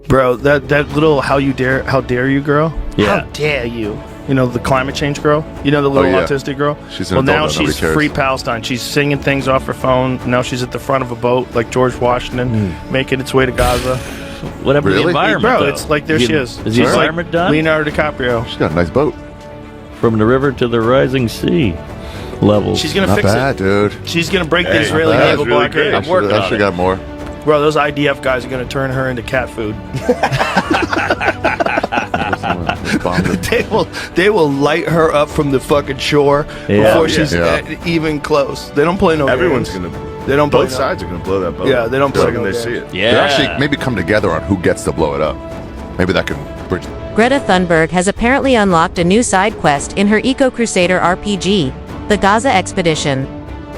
Bro, that little how dare you girl? Yeah. How dare you? You know, the climate change girl? You know, the little autistic girl? She's an adult, now nobody she's cares. free Palestine. She's singing things off her phone. Now she's at the front of a boat like George Washington, making its way to Gaza. Whatever the environment, Bro, though. it's like there she is. Is the She's environment like done? Leonardo DiCaprio. She's got a nice boat. From the river to the rising sea levels. She's gonna Not fix bad, it. dude. She's gonna break the Israeli Not bad. naval Really blockade. great. I'm working I on should it. got more. Bro, those IDF guys are gonna turn her into cat food. They will light her up from the fucking shore before she's even close. They don't play no Everyone's games. gonna. They don't play Both sides are gonna blow that boat. Yeah, they don't the play second no they see games. it. Yeah. They actually maybe come together on who gets to blow it up. Maybe that can bridge. Greta Thunberg has apparently unlocked a new side quest in her Eco Crusader RPG, the Gaza Expedition.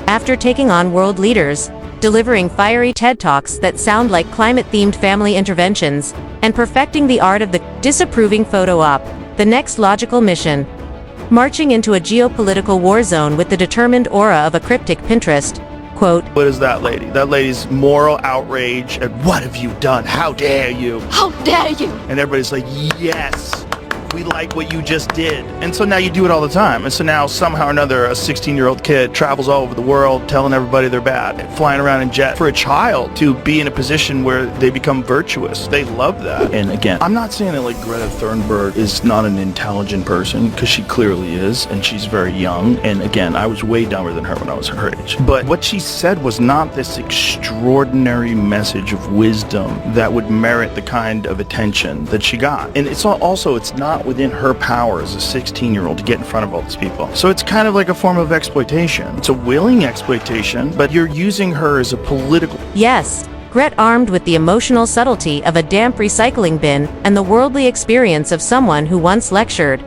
After taking on world leaders, delivering fiery TED Talks that sound like climate-themed family interventions, and perfecting the art of the disapproving photo op, the next logical mission. Marching into a geopolitical war zone with the determined aura of a cryptic Pinterest, quote, What is that lady? That lady's moral outrage at what have you done? How dare you? How dare you? And everybody's like, yes, we like what you just did. And so now you do it all the time. And so now somehow or another, a 16-year-old kid travels all over the world telling everybody they're bad, flying around in jet. For a child to be in a position where they become virtuous, they love that. And again, I'm not saying that like Greta Thunberg is not an intelligent person, because she clearly is, and she's very young. And again, I was way dumber than her when I was her age. But what she said was not this extraordinary message of wisdom that would merit the kind of attention that she got. And it's also, it's not within her power as a 16-year-old to get in front of all these people. So it's kind of like a form of exploitation. It's a willing exploitation, but you're using her as a political... yes, Gret armed with the emotional subtlety of a damp recycling bin and the worldly experience of someone who once lectured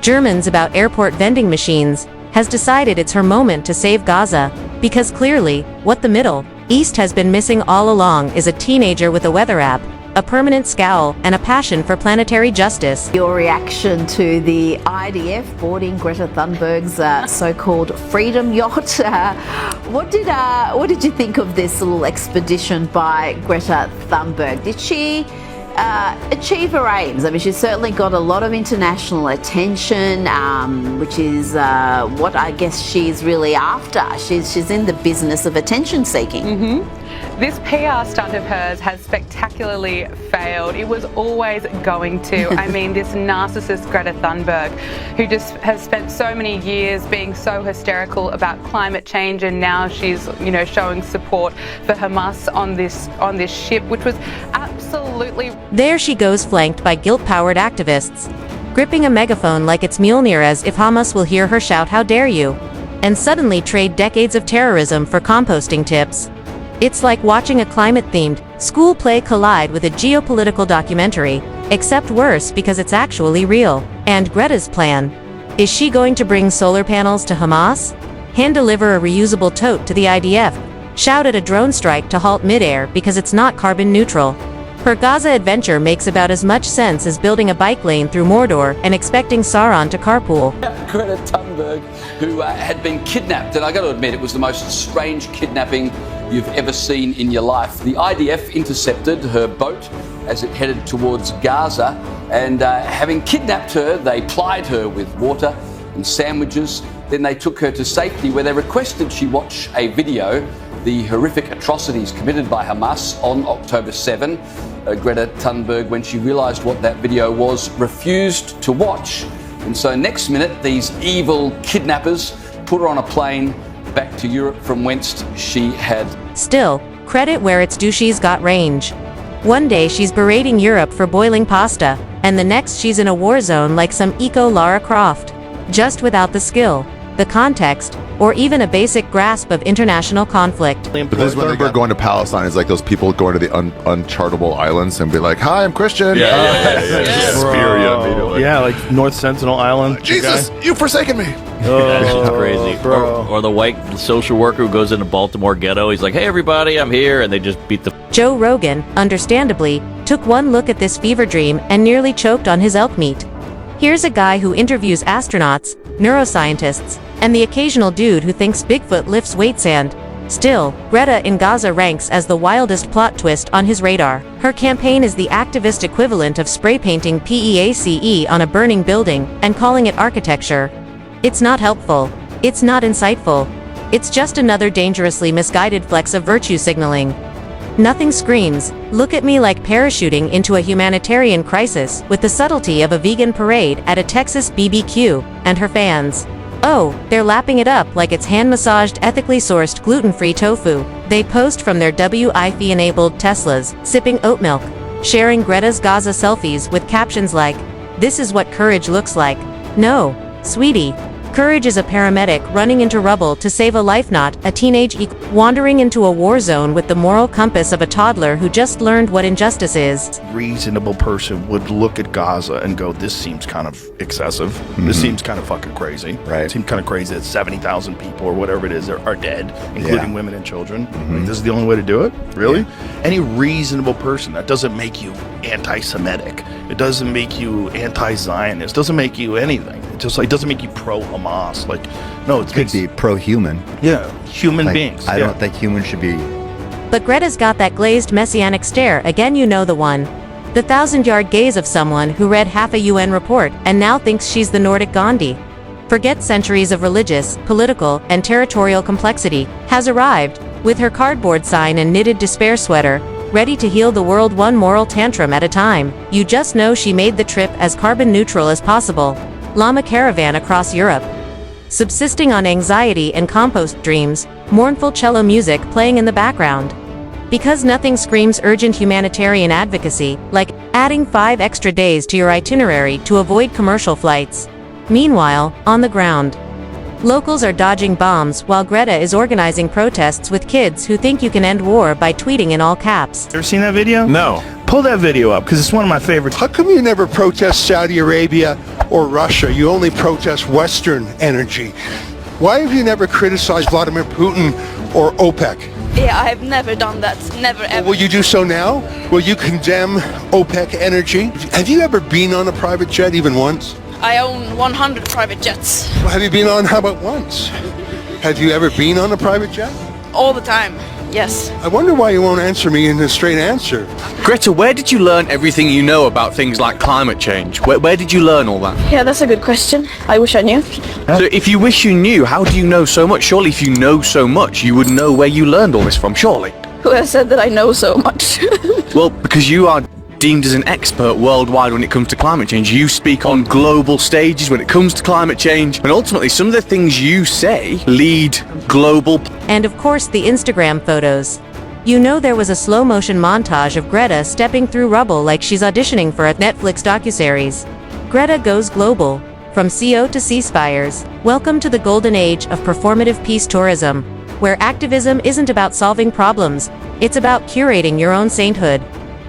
Germans about airport vending machines, has decided it's her moment to save Gaza, because clearly, what the Middle East has been missing all along is a teenager with a weather app, a permanent scowl, and a passion for planetary justice. Your reaction to the IDF boarding Greta Thunberg's so-called freedom yacht. What did you think of this little expedition by Greta Thunberg? Did she achieve her aims? I mean, she's certainly got a lot of international attention, which is what I guess she's really after. She's in the business of attention seeking. This PR stunt of hers has spectacularly failed. It was always going to. I mean, this narcissist Greta Thunberg, who just has spent so many years being so hysterical about climate change, and now she's, showing support for Hamas on this ship, which was absolutely... There she goes, flanked by guilt-powered activists, gripping a megaphone like it's Mjolnir, as if Hamas will hear her shout, "How dare you?" and suddenly trade decades of terrorism for composting tips. It's like watching a climate-themed school play collide with a geopolitical documentary, except worse because it's actually real. And Greta's plan? Is she going to bring solar panels to Hamas? Hand-deliver a reusable tote to the IDF? Shout at a drone strike to halt midair because it's not carbon neutral? Her Gaza adventure makes about as much sense as building a bike lane through Mordor and expecting Sauron to carpool. Greta Thunberg, who had been kidnapped, and I got to admit, it was the most strange kidnapping you've ever seen in your life. The IDF intercepted her boat as it headed towards Gaza, and having kidnapped her, they plied her with water and sandwiches. Then they took her to safety, where they requested she watch a video, the horrific atrocities committed by Hamas on October 7. Greta Thunberg, when she realised what that video was, refused to watch. And so next minute, these evil kidnappers put her on a plane back to Europe, from whence she had... Still, credit where it's due, she's got range. One day she's berating Europe for boiling pasta, and the next she's in a war zone like some eco Lara Croft. Just without the skill, the context, or even a basic grasp of international conflict. But this is when they're going to Palestine. It's like those people going to the unchartable islands and be like, "Hi, I'm Christian." Spear you immediately. Yeah, like North Sentinel Island. Jesus, you've forsaken me. That's just crazy. Or the white social worker who goes into Baltimore ghetto. He's like, "Hey, everybody, I'm here," and they just beat the... Joe Rogan, understandably, took one look at this fever dream and nearly choked on his elk meat. Here's a guy who interviews astronauts, neuroscientists, and the occasional dude who thinks Bigfoot lifts weights and Still, Greta in Gaza ranks as the wildest plot twist on his radar. Her campaign is the activist equivalent of spray painting PEACE on a burning building and calling it architecture. It's not helpful. It's not insightful. It's just another dangerously misguided flex of virtue signaling. Nothing screams, "Look at me," like parachuting into a humanitarian crisis with the subtlety of a vegan parade at a Texas BBQ, and her fans. Oh, they're lapping it up like it's hand-massaged, ethically sourced, gluten-free tofu. They post from their Wi-Fi-enabled Teslas, sipping oat milk, sharing Greta's Gaza selfies with captions like, "This is what courage looks like." No, sweetie. Courage is a paramedic running into rubble to save a life, not a teenage wandering into a war zone with the moral compass of a toddler who just learned what injustice is. Reasonable person would look at Gaza and go, this seems kind of excessive. This seems kind of fucking crazy. Right. It seems kind of crazy that 70,000 people or whatever it is are dead, including women and children. Like, this is the only way to do it? Really? Any reasonable person, that doesn't make you anti-Semitic. It doesn't make you anti-Zionist. It doesn't make you anything. It doesn't make you pro-Hamas. Like, no, it could be pro-human. Yeah, human beings. I don't think humans should be. But Greta's got that glazed messianic stare, again, you know the one. The 1,000-yard gaze of someone who read half a UN report and now thinks she's the Nordic Gandhi. Forget centuries of religious, political, and territorial complexity, has arrived, with her cardboard sign and knitted despair sweater, ready to heal the world one moral tantrum at a time. You just know she made the trip as carbon neutral as possible. Llama caravan across Europe. Subsisting on anxiety and compost dreams, mournful cello music playing in the background. Because nothing screams urgent humanitarian advocacy, like adding 5 extra days to your itinerary to avoid commercial flights. Meanwhile, on the ground, locals are dodging bombs while Greta is organizing protests with kids who think you can end war by tweeting in all caps. Ever seen that video? No. Pull that video up, because it's one of my favorites. How come you never protest Saudi Arabia or Russia? You only protest Western energy. Why have you never criticized Vladimir Putin or OPEC? Yeah, I have never done that. Never, ever. Will you do so now? Will you condemn OPEC energy? Have you ever been on a private jet even once? I own 100 private jets. Well, have you been on, how about once? Have you ever been on a private jet? All the time, yes. I wonder why you won't answer me in a straight answer. Greta, where did you learn everything you know about things like climate change? Where did you learn all that? Yeah, that's a good question. I wish I knew. So if you wish you knew, how do you know so much? Surely if you know so much, you would know where you learned all this from, surely? Who has said that I know so much? Well, because you are deemed as an expert worldwide when it comes to climate change. You speak on global stages when it comes to climate change, and ultimately some of the things you say lead global. And of course the Instagram photos. You know there was a slow-motion montage of Greta stepping through rubble like she's auditioning for a Netflix docuseries. Greta goes global. From CO to ceasefires. Welcome to the golden age of performative peace tourism, where activism isn't about solving problems, it's about curating your own sainthood.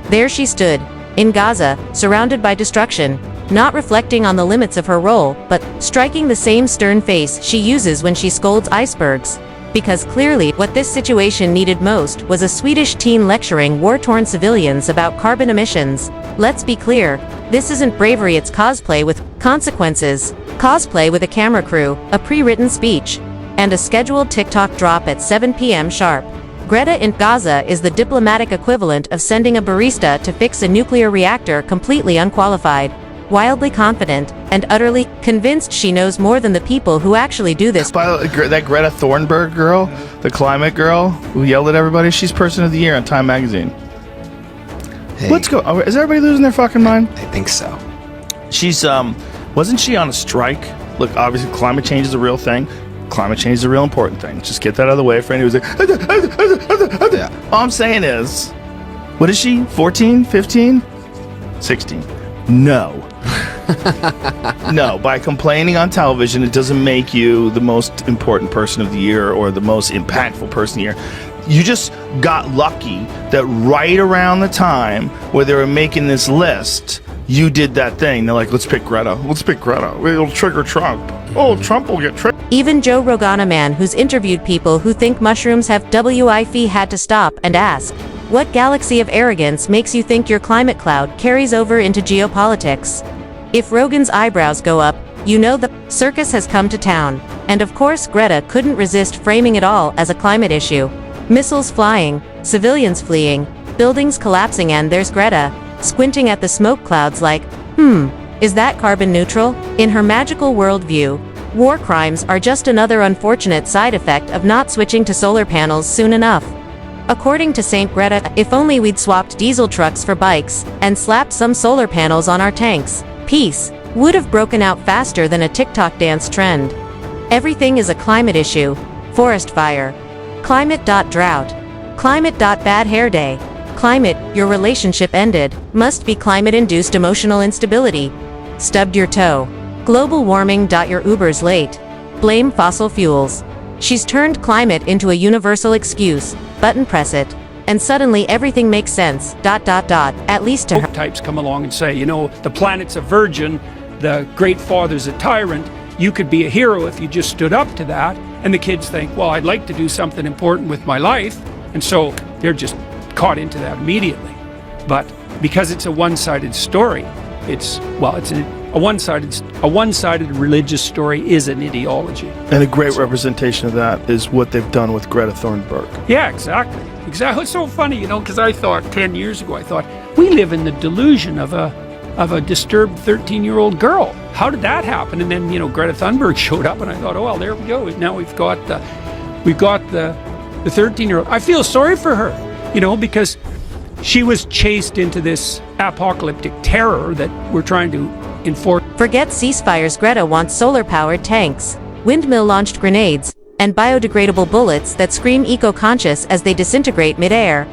There she stood, in Gaza, surrounded by destruction, not reflecting on the limits of her role, but striking the same stern face she uses when she scolds icebergs. Because clearly, what this situation needed most was a Swedish teen lecturing war-torn civilians about carbon emissions. Let's be clear, this isn't bravery, it's cosplay with consequences. Cosplay with a camera crew, a pre-written speech, and a scheduled TikTok drop at 7 p.m. sharp. Greta in Gaza is the diplomatic equivalent of sending a barista to fix a nuclear reactor completely unqualified, wildly confident, and utterly convinced she knows more than the people who actually do this. That Greta Thunberg girl, the climate girl who yelled at everybody, she's Person of the Year on Time Magazine. Hey. Let's go. Is everybody losing their fucking mind? I think so. She's, wasn't she on a strike? Look, obviously climate change is a real thing. Climate change is a real important thing. Just get that out of the way for anyone who's like, yeah. All I'm saying is, what is she, 14, 15, 16? No. No, by complaining on television, it doesn't make you the most important person of the year or the most impactful person of the year. You just got lucky that right around the time where they were making this list, you did that thing. They're like, let's pick Greta. Let's pick Greta. It'll trigger Trump. Oh, Trump will get triggered. Even Joe Rogan, a man who's interviewed people who think mushrooms have Wi-Fi, had to stop and ask, what galaxy of arrogance makes you think your climate cloud carries over into geopolitics? If Rogan's eyebrows go up, you know the circus has come to town. And of course Greta couldn't resist framing it all as a climate issue. Missiles flying, civilians fleeing, buildings collapsing, and there's Greta, squinting at the smoke clouds like, is that carbon neutral? In her magical worldview, war crimes are just another unfortunate side effect of not switching to solar panels soon enough. According to Saint Greta, if only we'd swapped diesel trucks for bikes and slapped some solar panels on our tanks, peace would have broken out faster than a TikTok dance trend. Everything is a climate issue. Forest fire. Climate.drought. Climate.bad hair day. Climate, your relationship ended. Must be climate-induced emotional instability. Stubbed your toe. Global warming. Your Uber's late. Blame fossil fuels. She's turned climate into a universal excuse. Button press it. And suddenly everything makes sense. At least to her. Types come along and say, you know, the planet's a virgin, the great father's a tyrant, you could be a hero if you just stood up to that. And the kids think, well, I'd like to do something important with my life. And so they're just caught into that immediately. But because it's a one-sided story, a one-sided religious story is an ideology. And a great representation of that is what they've done with Greta Thunberg. Yeah, exactly. It's so funny, you know, because I thought 10 years ago, we live in the delusion of a disturbed 13-year-old girl. How did that happen? And then, you know, Greta Thunberg showed up, and I thought, oh well, there we go. Now we've got the 13-year-old. I feel sorry for her, you know, because she was chased into this apocalyptic terror that we're trying to enforce. Forget ceasefires. Greta wants solar-powered tanks, windmill-launched grenades, and biodegradable bullets that scream eco-conscious as they disintegrate mid-air.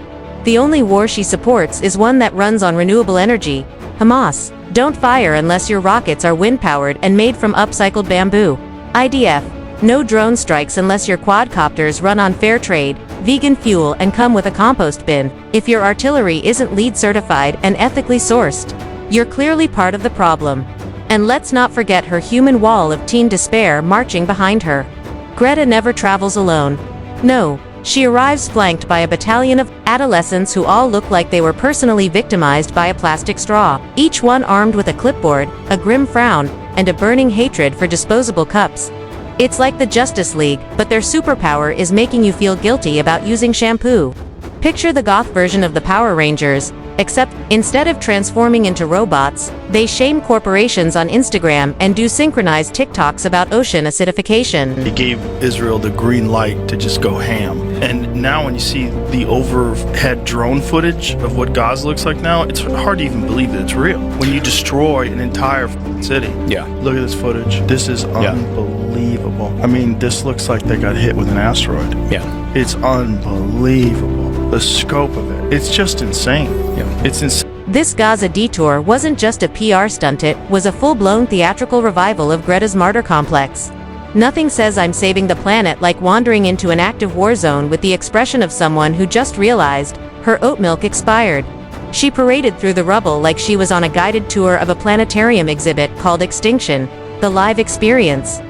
The only war she supports is one that runs on renewable energy. Hamas, don't fire unless your rockets are wind-powered and made from upcycled bamboo. IDF, no drone strikes unless your quadcopters run on fair trade, vegan fuel, and come with a compost bin. If your artillery isn't LEED certified and ethically sourced, you're clearly part of the problem. And let's not forget her human wall of teen despair marching behind her. Greta never travels alone. No, she arrives flanked by a battalion of adolescents who all look like they were personally victimized by a plastic straw, each one armed with a clipboard, a grim frown, and a burning hatred for disposable cups. It's like the Justice League, but their superpower is making you feel guilty about using shampoo. Picture the goth version of the Power Rangers, except instead of transforming into robots, they shame corporations on Instagram and do synchronized TikToks about ocean acidification. It gave Israel the green light to just go ham. And now when you see the overhead drone footage of what Gaza looks like now, it's hard to even believe that it's real. When you destroy an entire city. Yeah. Look at this footage. This is unbelievable. I mean, this looks like they got hit with an asteroid. Yeah. It's unbelievable. The scope of it. It's just insane. Yeah. It's insane. This Gaza detour wasn't just a PR stunt, it was a full-blown theatrical revival of Greta's martyr complex. Nothing says I'm saving the planet like wandering into an active war zone with the expression of someone who just realized her oat milk expired. She paraded through the rubble like she was on a guided tour of a planetarium exhibit called Extinction, the live experience.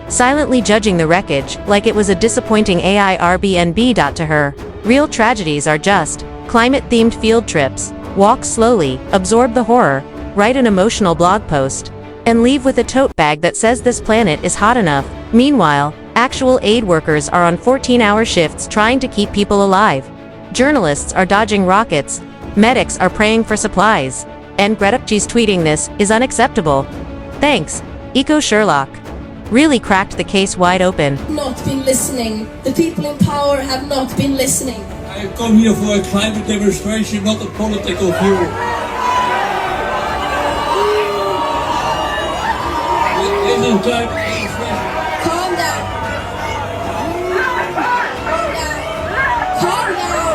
Silently judging the wreckage like it was a disappointing AI Airbnb. To her, real tragedies are just climate-themed field trips. Walk slowly, absorb the horror, write an emotional blog post, and leave with a tote bag that says this planet is hot enough. Meanwhile, actual aid workers are on 14-hour shifts trying to keep people alive. Journalists are dodging rockets, medics are praying for supplies, and Greta, she's tweeting this is unacceptable. Thanks, Eco Sherlock. Really cracked the case wide open. Not been listening. The people in power have not been listening. I have come here for a climate demonstration, not a political view. Listen, calm down. Calm down.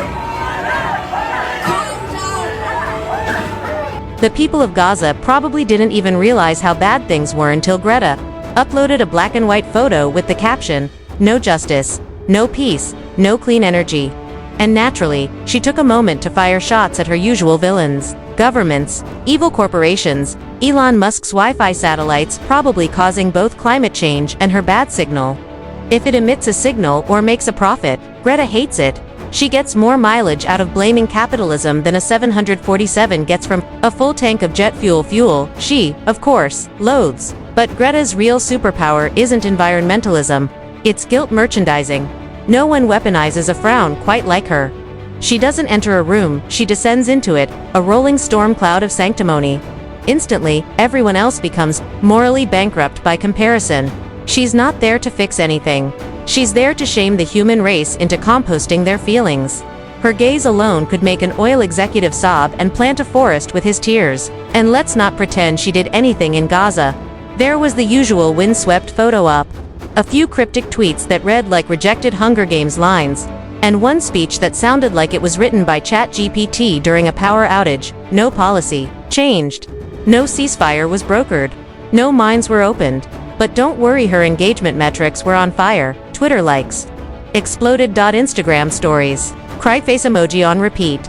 The people of Gaza probably didn't even realize how bad things were until Greta uploaded a black and white photo with the caption, "No justice, no peace, no clean energy." And naturally, she took a moment to fire shots at her usual villains, governments, evil corporations, Elon Musk's Wi-Fi satellites, probably causing both climate change and her bad signal. If it emits a signal or makes a profit, Greta hates it. She gets more mileage out of blaming capitalism than a 747 gets from a full tank of jet fuel she, of course, loathes. But Greta's real superpower isn't environmentalism, it's guilt merchandising. No one weaponizes a frown quite like her. She doesn't enter a room, she descends into it, a rolling storm cloud of sanctimony. Instantly, everyone else becomes morally bankrupt by comparison. She's not there to fix anything. She's there to shame the human race into composting their feelings. Her gaze alone could make an oil executive sob and plant a forest with his tears. And let's not pretend she did anything in Gaza. There was the usual windswept photo op. A few cryptic tweets that read like rejected Hunger Games lines. And one speech that sounded like it was written by ChatGPT during a power outage. No policy changed. No ceasefire was brokered. No minds were opened. But don't worry, her engagement metrics were on fire. Twitter likes exploded. Instagram stories. Cry face emoji on repeat.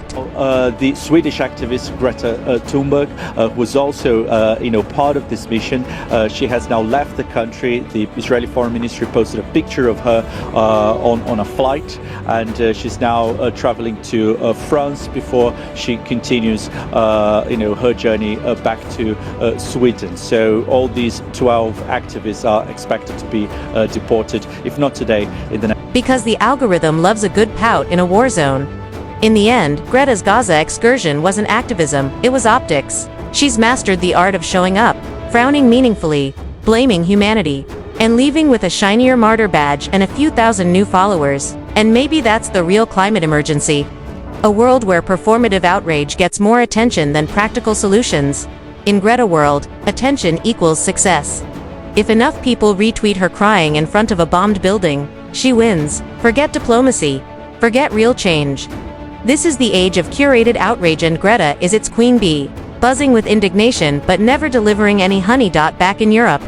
The Swedish activist Greta Thunberg was also, part of this mission. She has now left the country. The Israeli Foreign Ministry posted a picture of her on a flight, and she's now traveling to France before she continues, her journey back to Sweden. So all these 12 activists are expected to be deported, if not today, in the next. Because the algorithm loves a good pout in a war zone. In the end, Greta's Gaza excursion wasn't activism, it was optics. She's mastered the art of showing up, frowning meaningfully, blaming humanity, and leaving with a shinier martyr badge and a few thousand new followers. And maybe that's the real climate emergency. A world where performative outrage gets more attention than practical solutions. In Greta world, attention equals success. If enough people retweet her crying in front of a bombed building, she wins. Forget diplomacy. Forget real change. This is the age of curated outrage, and Greta is its queen bee, buzzing with indignation but never delivering any honey. Back in Europe,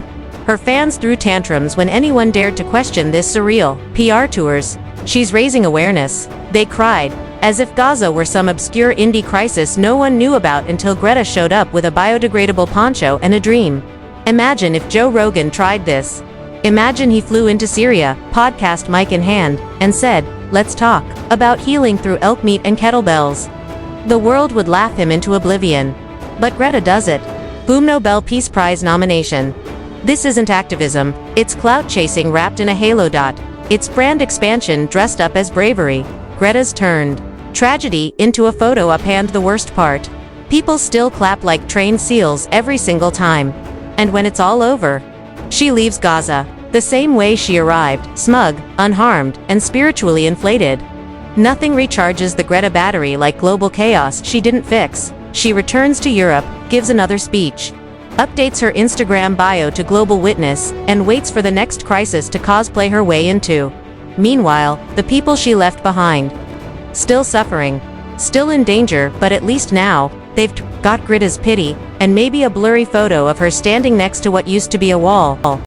her fans threw tantrums when anyone dared to question this surreal PR tours. She's raising awareness. They cried, as if Gaza were some obscure indie crisis no one knew about until Greta showed up with a biodegradable poncho and a dream. Imagine if Joe Rogan tried this. Imagine he flew into Syria, podcast mic in hand, and said, "Let's talk about healing through elk meat and kettlebells." The world would laugh him into oblivion. But Greta does it. Boom, Nobel Peace Prize nomination. This isn't activism, it's clout chasing wrapped in a halo. It's brand expansion dressed up as bravery. Greta's turned tragedy into a photo op, and the worst part. People still clap like trained seals every single time. And when it's all over, she leaves Gaza the same way she arrived, smug, unharmed, and spiritually inflated. Nothing recharges the Greta battery like global chaos she didn't fix. She returns to Europe, gives another speech, updates her Instagram bio to Global Witness, and waits for the next crisis to cosplay her way into. Meanwhile, the people she left behind, still suffering, still in danger, but at least now, they've got Greta's pity, and maybe a blurry photo of her standing next to what used to be a wall.